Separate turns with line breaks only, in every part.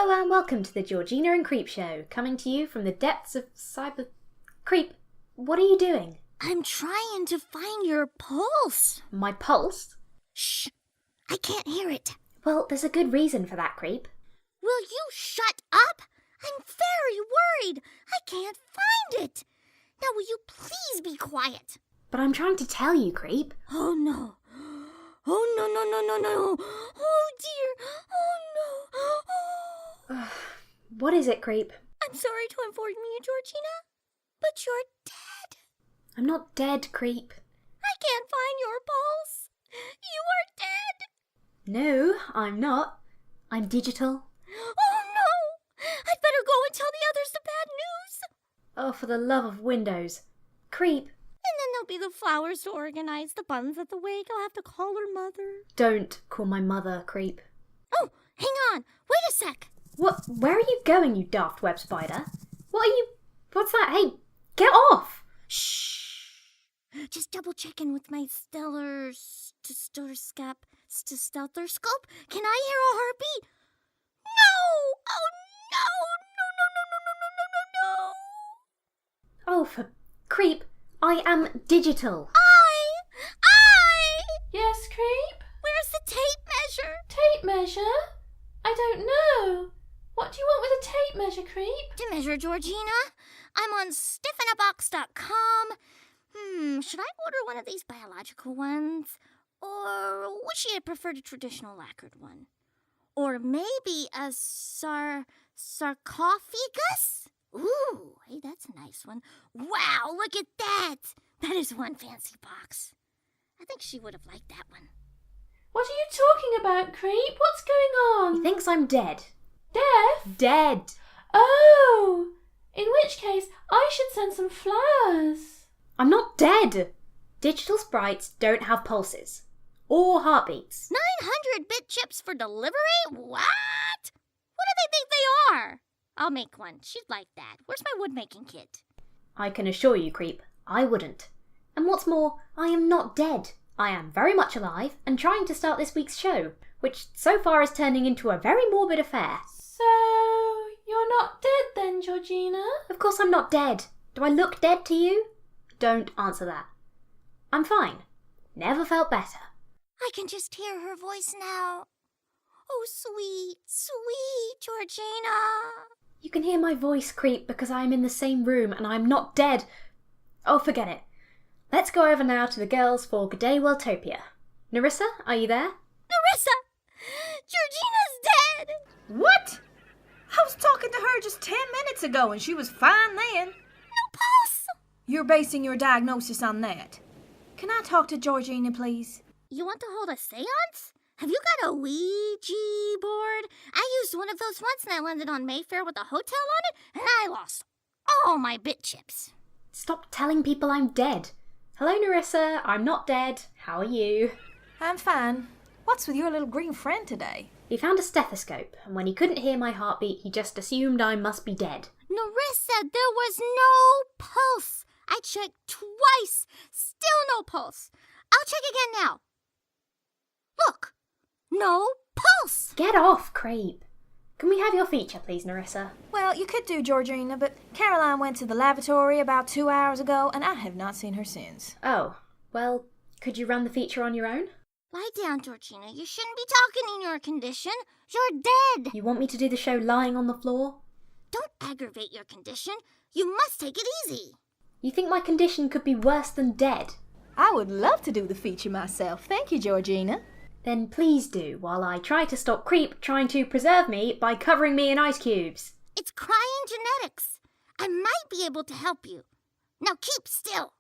Hello and welcome to the Georgina and Creep Show, coming to you from the depths of cyber... Creep, what are you doing?
I'm trying to find your pulse.
My pulse?
Shh, I can't hear it.
Well, there's a good reason for that, Creep.
Will you shut up? I'm very worried. I can't find it. Now will you please be quiet?
But I'm trying to tell you, Creep.
Oh no. Oh no, no, no, no, no. Oh dear. Oh no.
What is it, Creep?
I'm sorry to inform you, Georgina, but you're dead.
I'm not dead, Creep.
I can't find your pulse. You are dead.
No, I'm not. I'm digital.
Oh no. I'd better go and tell the others the bad news.
Oh, for the love of Windows. Creep.
And then there'll be the flowers to organize, the buns at the wake. I'll have to call her mother.
Don't call my mother, Creep.
Oh, hang on. Wait a sec.
What? Where are you going, you daft web spider? What are you... What's that? Hey, get off!
Shh. Just double checking with my stethoscope. Can I hear a heartbeat? No! Oh no! No!
Oh, for Creep, I am digital.
Yes, Creep?
Where's the tape measure?
Tape measure? I don't know. What do you want with a tape measure, Creep?
To measure, Georgina. I'm on stiffinabox.com. Should I order one of these biological ones? Or would she have preferred a traditional lacquered one? Or maybe a sarcophagus? Ooh, hey, that's a nice one. Wow, look at that. That is one fancy box. I think she would have liked that one.
What are you talking about, Creep? What's going on?
He thinks I'm dead.
Deaf?
Dead.
Oh, in which case I should send some flowers.
I'm not dead. Digital sprites don't have pulses. Or heartbeats.
900 bit chips for delivery? What? What do they think they are? I'll make one. She'd like that. Where's my wood-making kit?
I can assure you, Creep, I wouldn't. And what's more, I am not dead. I am very much alive and trying to start this week's show, which so far is turning into a very morbid affair.
So, you're not dead then, Georgina?
Of course I'm not dead. Do I look dead to you? Don't answer that. I'm fine. Never felt better.
I can just hear her voice now. Oh, sweet, sweet Georgina.
You can hear my voice, Creep, because I am in the same room and I'm not dead. Oh, forget it. Let's go over now to the girls for Good Day Worldtopia. Narissa, are you there?
Narissa! Georgina's dead!
What? I was talking to her just 10 minutes ago and she was fine then.
No pulse!
You're basing your diagnosis on that. Can I talk to Georgina, please?
You want to hold a seance? Have you got a Ouija board? I used one of those once and I landed on Mayfair with a hotel on it and I lost all my bit chips.
Stop telling people I'm dead. Hello, Narissa. I'm not dead. How are you?
I'm fine. What's with your little green friend today?
He found a stethoscope, and when he couldn't hear my heartbeat, he just assumed I must be dead.
Narissa, there was no pulse. I checked twice. Still no pulse. I'll check again now. Look. No pulse.
Get off, Creep. Can we have your feature, please, Narissa?
Well, you could do, Georgina, but Caroline went to the lavatory about 2 hours ago, and I have not seen her since.
Oh, well, could you run the feature on your own?
Lie down, Georgina. You shouldn't be talking in your condition. You're dead.
You want me to do the show lying on the floor?
Don't aggravate your condition. You must take it easy.
You think my condition could be worse than dead?
I would love to do the feature myself. Thank you, Georgina.
Then please do, while I try to stop Creep trying to preserve me by covering me in ice cubes.
It's cryogenetics. I might be able to help you. Now keep still.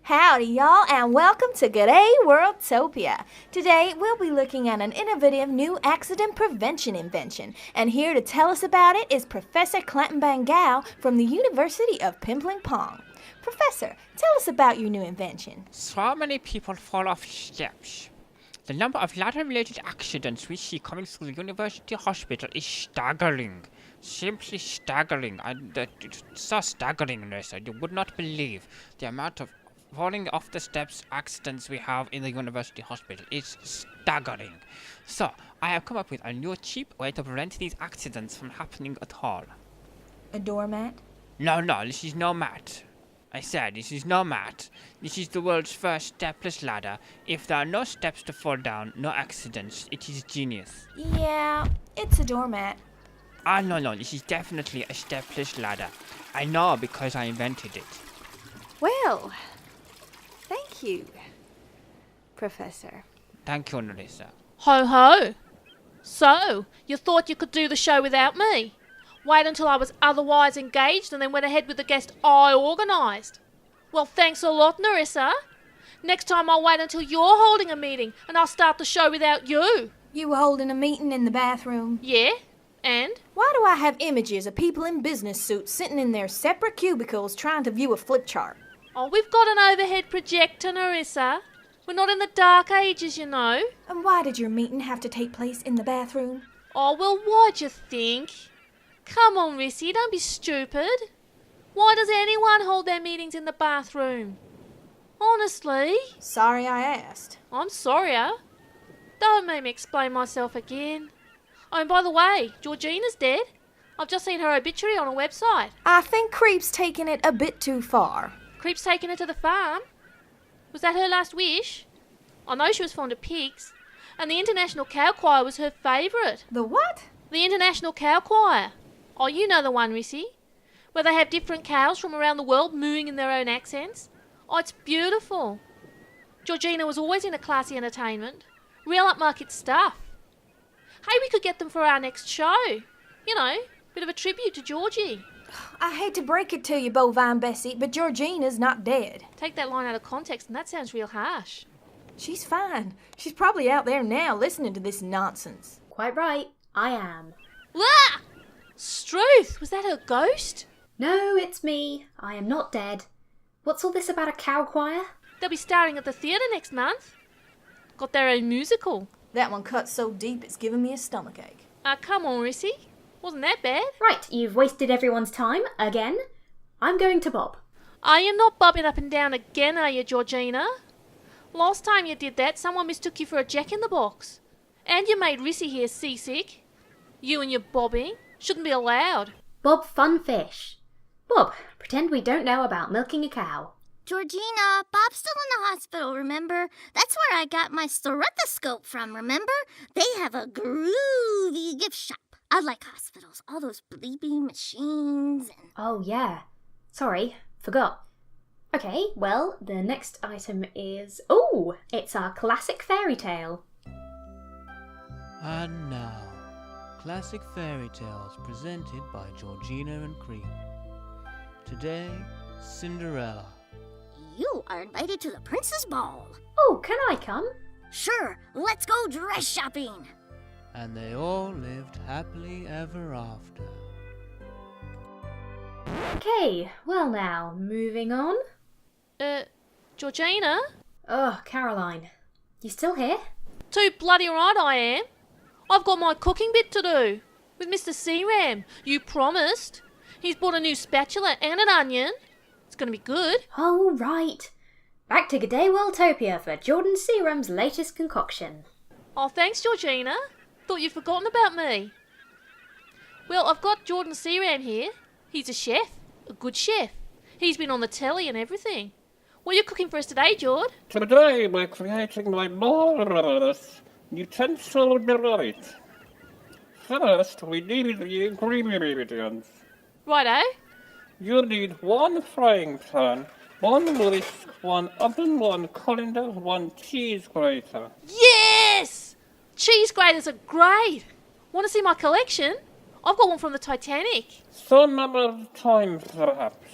Howdy, y'all, and welcome to Good Day Worldtopia. Today, we'll be looking at an innovative new accident prevention invention, and here to tell us about it is Professor Clattenbangouch from the University of Pimplingpong. Professor, Tell us about your new invention.
So many people fall off steps. The number of ladder-related accidents we see coming through the university hospital is staggering. Simply staggering. It's so staggering, Narissa. You would not believe the amount of falling off the steps accidents we have in the university hospital. It's staggering. So, I have come up with a new cheap way to prevent these accidents from happening at all.
A doormat?
No, this is no mat. I said, this is no mat. This is the world's first stepless ladder. If there are no steps to fall down, no accidents. It is genius.
Yeah, it's a doormat.
No, this is definitely a stepless ladder. I know because I invented it.
Well, thank you, Professor.
Thank you, Narissa.
Ho ho! So, you thought you could do the show without me? Wait until I was otherwise engaged and then went ahead with the guest I organised. Well, thanks a lot, Narissa. Next time I'll wait until you're holding a meeting and I'll start the show without you.
You were holding a meeting in the bathroom?
Yeah? And?
Why do I have images of people in business suits sitting in their separate cubicles trying to view a flip chart?
Oh, we've got an overhead projector, Narissa. We're not in the dark ages, you know.
And why did your meeting have to take place in the bathroom?
Oh, well, why'd you think? Come on, Rissy, don't be stupid. Why does anyone hold their meetings in the bathroom? Honestly.
Sorry I asked.
I'm sorrier. Don't make me explain myself again. Oh, and by the way, Georgina's dead. I've just seen her obituary on a website.
I think Creep's taking it a bit too far.
Creep's taking her to the farm. Was that her last wish? I know she was fond of pigs. And the International Cow Choir was her favourite.
The what?
The International Cow Choir. Oh, you know the one, Rissy. Where they have different cows from around the world mooing in their own accents. Oh, it's beautiful. Georgina was always into classy entertainment. Real upmarket stuff. Hey, we could get them for our next show. You know, bit of a tribute to Georgie.
I hate to break it to you, Bovine Bessie, but Georgina's not dead.
Take that line out of context and that sounds real harsh.
She's fine. She's probably out there now listening to this nonsense.
Quite right, I am.
Ah! Struth, was that her ghost?
No, it's me. I am not dead. What's all this about a cow choir?
They'll be starring at the theatre next month. Got their own musical.
That one cuts so deep it's giving me a stomachache.
Come on, Rissy. Wasn't that bad?
Right, you've wasted everyone's time again. I'm going to bob.
Are you not bobbing up and down again, are you, Georgina? Last time you did that, someone mistook you for a jack-in-the-box. And you made Rissy here seasick. You and your bobbing shouldn't be allowed.
Bob Funfish. Bob, pretend we don't know about milking a cow.
Georgina, Bob's still in the hospital, remember? That's where I got my stethoscope from, remember? They have a groovy gift shop. I like hospitals, all those bleeping machines and...
Oh, yeah. Sorry, forgot. Okay, well, the next item is... Oh, it's our classic fairy tale.
And now, classic fairy tales presented by Georgina and Creep. Today, Cinderella.
You are invited to the Prince's Ball.
Oh, can I come?
Sure, let's go dress shopping.
And they all lived happily ever after.
Okay, well now, moving on.
Georgina?
Oh, Caroline. You still here?
Too bloody right I am. I've got my cooking bit to do. With Mr. Searam. You promised. He's bought a new spatula and an onion. It's going to be good.
Oh, right. Back to G'day Worldtopia for Jordan Searam's latest concoction.
Oh, thanks, Georgina. Thought you'd forgotten about me. Well, I've got Jordan Searam here. He's a chef. A good chef. He's been on the telly and everything. What are you cooking for us today, Jord?
Today we're creating my marvelous utensil delight. First, we need the ingredients.
Righto.
You need 1 frying pan, 1 whisk, 1 oven, 1 colander, 1 cheese grater.
Yes! Cheese graters are great. Want to see my collection? I've got one from the Titanic.
Some other time, perhaps.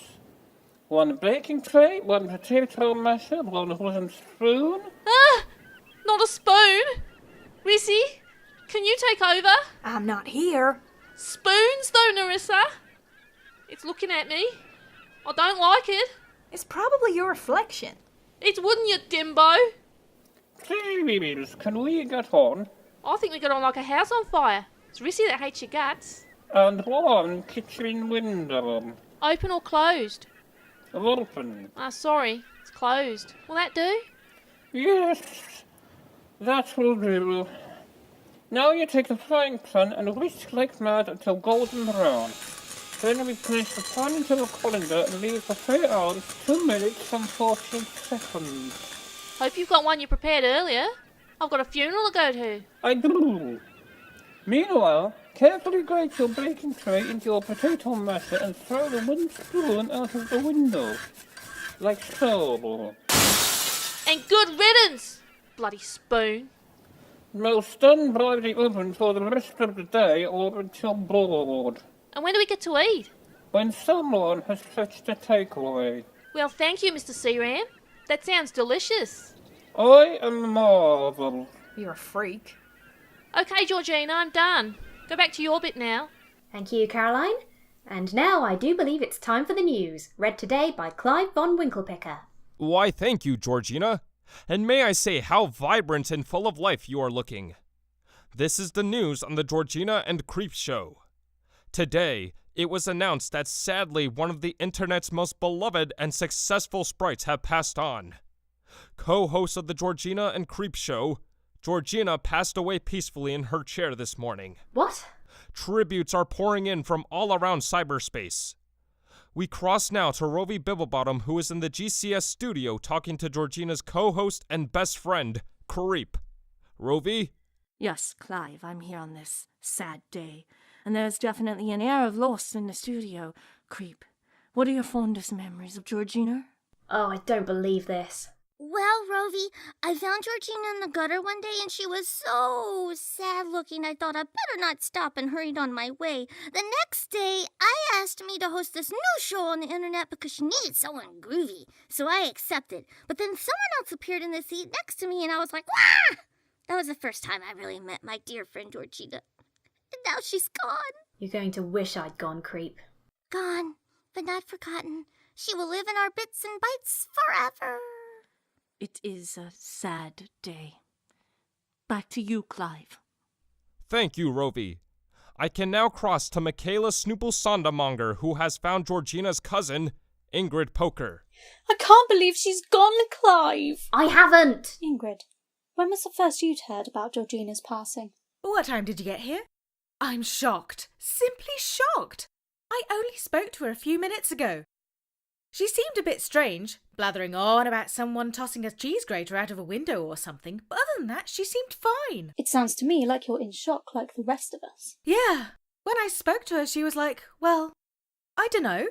1 baking tray, 1 potato masher, 1 wooden spoon.
Ah! Not a spoon. Rissy, can you take over?
I'm not here.
Spoons though, Narissa. It's looking at me. I don't like it.
It's probably your reflection.
It's wooden, you dimbo.
Please, can we get on?
I think we got on like a house on fire. It's Rissy that hates your guts.
And one kitchen window.
Open or closed?
Open.
Sorry. It's closed. Will that do?
Yes, that will do. Now you take the frying pan and whisk like mad until golden brown. Then we place the pan into the colander and leave for 3 hours, 2 minutes and 14 seconds.
Hope you've got one you prepared earlier. I've got a funeral to go to.
I do. Meanwhile, carefully grate your baking tray into your potato masher and throw the wooden spoon out of the window. Like so.
And good riddance! Bloody spoon.
Now stand by the oven for the rest of the day or until bored.
And when do we get to eat?
When someone has fetched a takeaway.
Well, thank you, Mr. Searam. That sounds delicious.
I am Marvel.
You're a freak.
Okay, Georgina, I'm done. Go back to your bit now.
Thank you, Caroline. And now I do believe it's time for the news, read today by Clive von Winklepicker.
Why, thank you, Georgina. And may I say how vibrant and full of life you are looking. This is the news on the Georgina and Creep Show. Today, it was announced that sadly one of the internet's most beloved and successful sprites have passed on. Co-host of the Georgina and Creep Show, Georgina passed away peacefully in her chair this morning.
What?
Tributes are pouring in from all around cyberspace. We cross now to Rovy Bibblebottom, who is in the GCS studio talking to Georgina's co-host and best friend, Creep. Rovy?
Yes, Clive, I'm here on this sad day, and there's definitely an air of loss in the studio. Creep, what are your fondest memories of Georgina?
Oh, I don't believe this.
Well, Rovy, I found Georgina in the gutter one day and she was so sad looking I thought I'd better not stop and hurried on my way. The next day, I asked me to host this new show on the internet because she needed someone groovy, so I accepted. But then someone else appeared in the seat next to me and I was like, wah! That was the first time I really met my dear friend Georgina. And now she's gone.
You're going to wish I'd gone, Creep.
Gone, but not forgotten. She will live in our bits and bytes forever.
It is a sad day. Back to you, Clive.
Thank you, Rovy. I can now cross to Michaela Snooplesondermonger, who has found Georgina's cousin, Ingrid Poker.
I can't believe she's gone, Clive.
I haven't!
Ingrid, when was the first you'd heard about Georgina's passing?
What time did you get here? I'm shocked. Simply shocked. I only spoke to her a few minutes ago. She seemed a bit strange, blathering on about someone tossing a cheese grater out of a window or something, but other than that, she seemed fine.
It sounds to me like you're in shock like the rest of us.
Yeah. When I spoke to her, she was like, well, I dunno.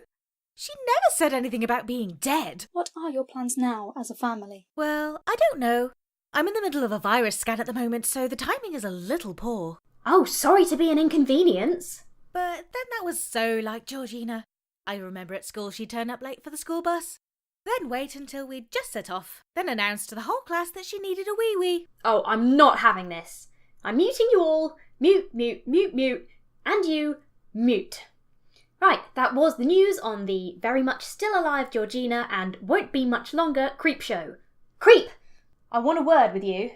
She never said anything about being dead.
What are your plans now as a family?
Well, I don't know. I'm in the middle of a virus scan at the moment, so the timing is a little poor.
Oh, sorry to be an inconvenience.
But then that was so like Georgina. I remember at school she'd turn up late for the school bus, then wait until we'd just set off, then announce to the whole class that she needed a wee-wee.
Oh, I'm not having this. I'm muting you all. Mute, mute, mute, mute. And you, mute. Right, that was the news on the very much still alive Georgina and won't be much longer Creep Show. Creep! I want a word with you.